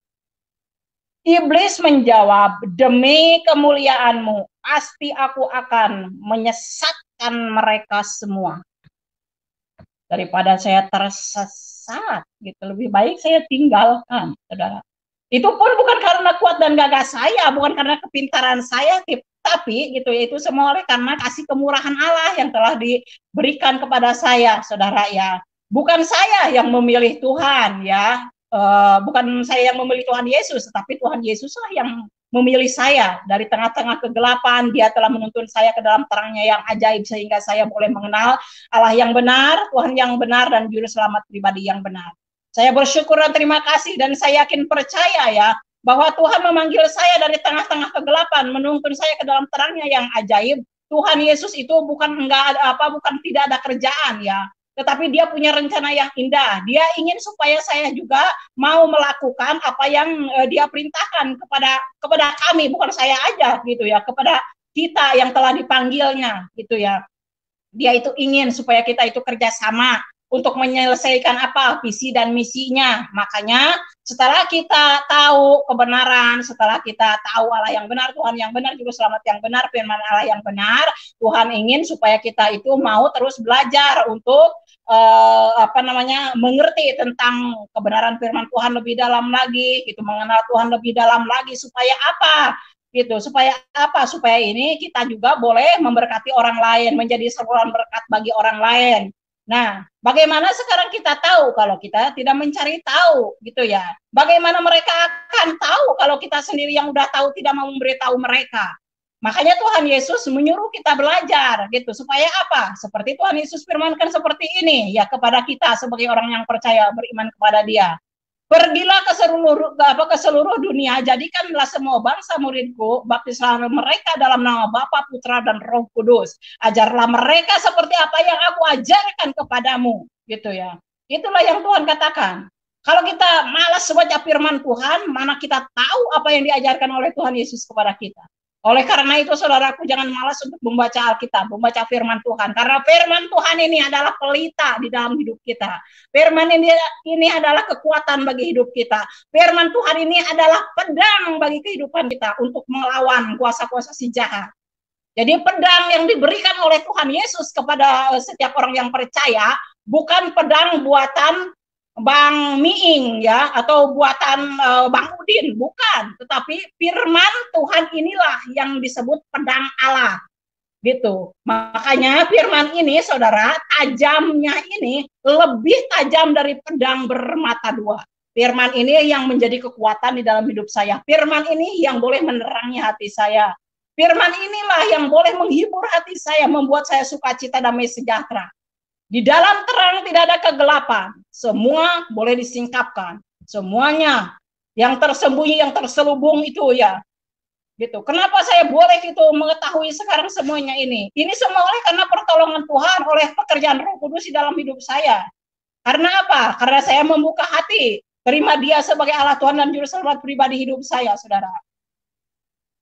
Iblis menjawab, demi kemuliaanmu pasti aku akan menyesatkan mereka semua. Daripada saya tersesat gitu, lebih baik saya tinggalkan, saudara. Itu pun bukan karena kuat dan gagah saya, bukan karena kepintaran saya, tapi gitu ya, itu semua oleh karena kasih kemurahan Allah yang telah diberikan kepada saya, saudara ya. Bukan saya yang memilih Tuhan ya, bukan saya yang memilih Tuhan Yesus, tetapi Tuhan Yesuslah yang memilih saya dari tengah-tengah kegelapan. Dia telah menuntun saya ke dalam terangnya yang ajaib sehingga saya boleh mengenal Allah yang benar, Tuhan yang benar, dan juru selamat pribadi yang benar. Saya bersyukur dan terima kasih dan saya yakin percaya ya bahwa Tuhan memanggil saya dari tengah-tengah kegelapan, menuntun saya ke dalam terangnya yang ajaib. Tuhan Yesus itu bukan tidak ada kerjaan ya, tetapi Dia punya rencana yang indah. Dia ingin supaya saya juga mau melakukan apa yang Dia perintahkan kepada kami, bukan saya aja gitu ya, kepada kita yang telah dipanggilnya gitu ya. Dia itu ingin supaya kita itu kerjasama untuk menyelesaikan visi dan misinya. Makanya setelah kita tahu kebenaran, setelah kita tahu Allah yang benar, Tuhan yang benar, juru selamat yang benar, firman Allah yang benar, Tuhan ingin supaya kita itu mau terus belajar untuk mengerti tentang kebenaran firman Tuhan lebih dalam lagi, gitu, mengenal Tuhan lebih dalam lagi supaya supaya ini kita juga boleh memberkati orang lain, menjadi saluran berkat bagi orang lain. Nah, bagaimana sekarang kita tahu kalau kita tidak mencari tahu gitu ya? Bagaimana mereka akan tahu kalau kita sendiri yang udah tahu tidak mau memberitahu mereka? Makanya Tuhan Yesus menyuruh kita belajar gitu supaya apa? Seperti Tuhan Yesus firmankan seperti ini ya kepada kita sebagai orang yang percaya beriman kepada Dia. Pergilah ke seluruh dunia, jadikanlah semua bangsa muridku, baptislah mereka dalam nama Bapa, Putra, dan Roh Kudus. Ajarlah mereka seperti apa yang aku ajarkan kepadamu, gitu ya. Itulah yang Tuhan katakan. Kalau kita malas baca firman Tuhan, mana kita tahu apa yang diajarkan oleh Tuhan Yesus kepada kita. Oleh karena itu, saudaraku, jangan malas untuk membaca Alkitab, membaca firman Tuhan. Karena firman Tuhan ini adalah pelita di dalam hidup kita. Firman ini adalah kekuatan bagi hidup kita. Firman Tuhan ini adalah pedang bagi kehidupan kita untuk melawan kuasa-kuasa si jahat. Jadi pedang yang diberikan oleh Tuhan Yesus kepada setiap orang yang percaya, bukan pedang buatan Bang Miing ya atau buatan Bang Udin, bukan, tetapi firman Tuhan inilah yang disebut pedang Allah gitu. Makanya firman ini saudara, tajamnya ini lebih tajam dari pedang bermata dua. Firman ini yang menjadi kekuatan di dalam hidup saya. Firman ini yang boleh menerangi hati saya. Firman inilah yang boleh menghibur hati saya, membuat saya sukacita, damai sejahtera. Di dalam terang tidak ada kegelapan, semua boleh disingkapkan, semuanya yang tersembunyi, yang terselubung itu ya, gitu. Kenapa saya boleh gitu mengetahui sekarang semuanya ini? Ini semua oleh karena pertolongan Tuhan, oleh pekerjaan Roh Kudus di dalam hidup saya. Karena apa? Karena saya membuka hati, terima Dia sebagai Allah Tuhan dan Juru Selamat pribadi hidup saya, saudara.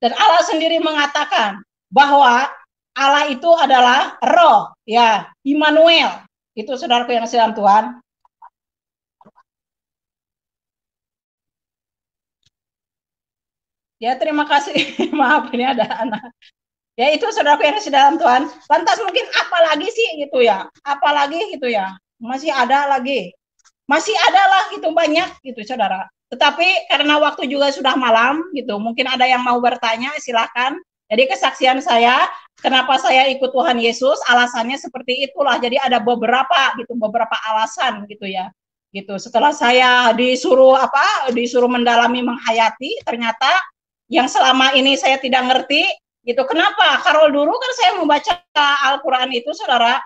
Dan Allah sendiri mengatakan bahwa Allah itu adalah Roh, ya, Immanuel. Itu saudaraku yang dalam Tuhan. Ya, terima kasih. Maaf, ini ada anak. Ya, itu saudaraku yang dalam Tuhan. Lantas mungkin apa lagi sih gitu ya? Apalagi gitu ya? Masih ada lagi. Masih ada lah gitu banyak gitu, saudara. Tetapi karena waktu juga sudah malam gitu, mungkin ada yang mau bertanya, silakan. Jadi kesaksian saya, kenapa saya ikut Tuhan Yesus, alasannya seperti itulah. Jadi ada beberapa alasan gitu ya. Gitu. Setelah saya disuruh mendalami, menghayati, ternyata yang selama ini saya tidak ngerti gitu. Kenapa? Karena dulu kan saya membaca Al-Qur'an itu, saudara,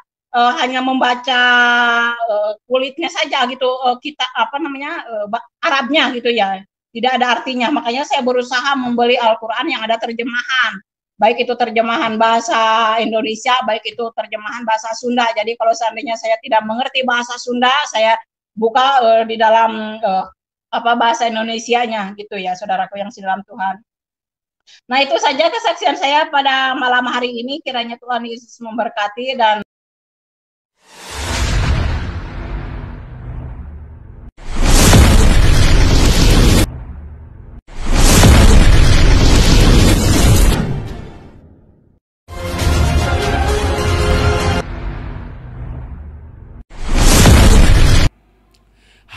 hanya membaca kulitnya saja gitu, kita Arabnya gitu ya. Tidak ada artinya. Makanya saya berusaha membeli Al-Qur'an yang ada terjemahan. Baik itu terjemahan bahasa Indonesia, baik itu terjemahan bahasa Sunda. Jadi kalau seandainya saya tidak mengerti bahasa Sunda, saya buka di dalam bahasa Indonesianya gitu ya, saudaraku yang dalam Tuhan. Nah, itu saja kesaksian saya pada malam hari ini. Kiranya Tuhan Yesus memberkati dan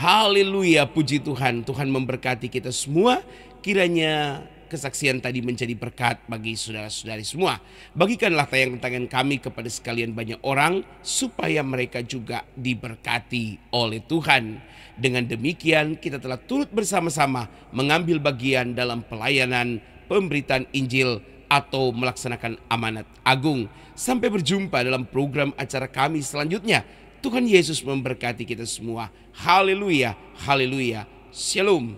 Haleluya, puji Tuhan. Tuhan memberkati kita semua. Kiranya kesaksian tadi menjadi berkat bagi saudara-saudari semua. Bagikanlah tayangan kami kepada sekalian banyak orang, supaya mereka juga diberkati oleh Tuhan. Dengan demikian kita telah turut bersama-sama mengambil bagian dalam pelayanan pemberitaan Injil atau melaksanakan amanat agung. Sampai berjumpa dalam program acara kami selanjutnya. Tuhan Yesus memberkati kita semua. Haleluya, haleluya. Shalom.